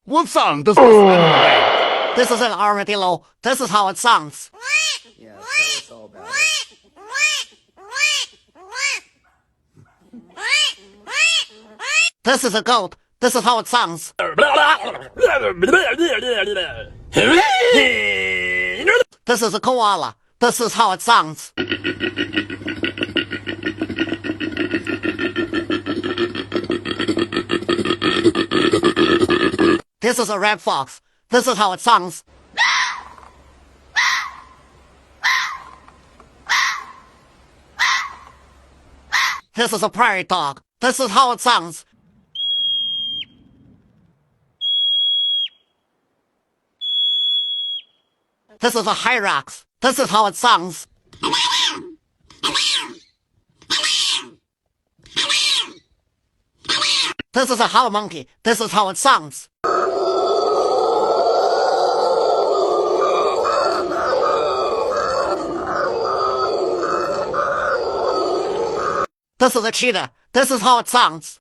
What song does this anyway? This is an armadillo. This is how it sounds. Yeah, tell us all about it. This is a goat. This is how it sounds. This is a koala. This is how it sounds. This is a red fox. This is how it sounds. This is a prairie dog. This is how it sounds. This is a hyrax. This is how it sounds. This is a howl monkey. This is how it sounds. This is a cheetah. This is how it sounds.